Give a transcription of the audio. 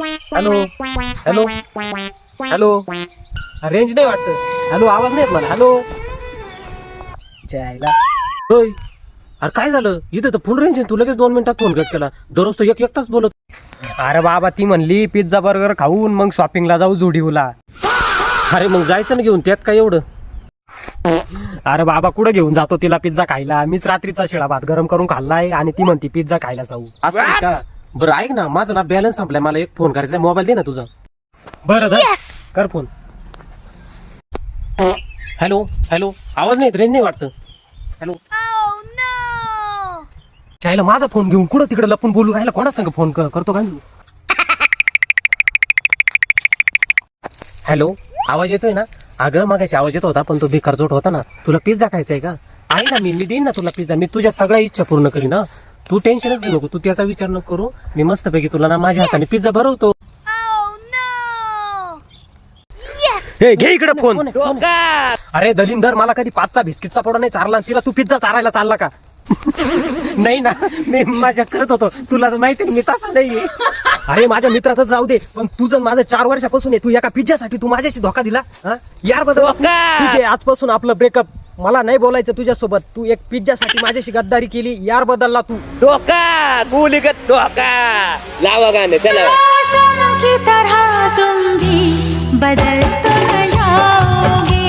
Hello hello hello range नाही वाटत. Hello आवाज नाही येत मला. हॅलो जायला होय. अरे काय झालं इथं तर फुल रेंज आहे. तू लगेच 2 मिनिटात फोन कट केला. दररोज तो एक तास बोलत. अरे बाबा ती म्हणली पिझ्झा बर्गर खाऊन मग शॉपिंगला जाऊ जोडीला. अरे मग जायचं ना घेऊन त्यात काय एवढं. अरे बाबा कुठं घेऊन जातो तिला पिझ्झा खायला. मीच रात्रीचा शिळा भात गरम करून खाल्लाय आणि ती म्हणती पिझ्झा खायला जाऊ. असं आहे का. बरं ऐक ना माझा ना बॅलन्स संपलाय. मला एक फोन करायचा. मोबाईल दे ना तुझा. बरं कर फोन. हॅलो हॅलो आवाज नाही रेंज नाही वाटतं. हॅलो चायला माझा फोन घेऊन कुठं तिकडे लपून बोलू राहिला. कोणा संग फोन करतो काय. हॅलो आवाज येतोय ना. अगं मागाशी आवाज येत होता पण तो भिकारचोट होता ना. तुला पिझ्झा खायचा आहे का. आहे ना मी देईन ना तुला पिझ्झा. मी तुझ्या सगळ्या इच्छा पूर्ण करीन ना. तू टेन्शनच घेऊ नको. तू त्याचा विचार नको करू. मी मस्तपैकी तुला ना माझ्या हाताने पिझ्झा भरवतो. घे इकडे फोन. अरे दलिंदर मला कधी 5चा बिस्किटचा पोडा नाही चारला. तिला तू पिझ्झा चारायला चालला का. नाही ना मी मजा करत होतो. तुला तर माहिती मी तसा नाहीये. अरे माझ्या मित्राचं जाऊ दे पण तुझं माझं 4 वर्षापासून आहे. तू एका पिझ्झासाठी तू माझ्याशी धोका दिला. यार बदल तुझे आजपासून आपलं ब्रेकअप. मला नाही बोलायचं तुझ्यासोबत. तू एक पिझ्झासाठी माझ्याशी गद्दारी केली. यार बदलला तू. धोका गुलीगत धोका. लावा गाणे चला. की तरह तुम भी बदल तो जाओगे.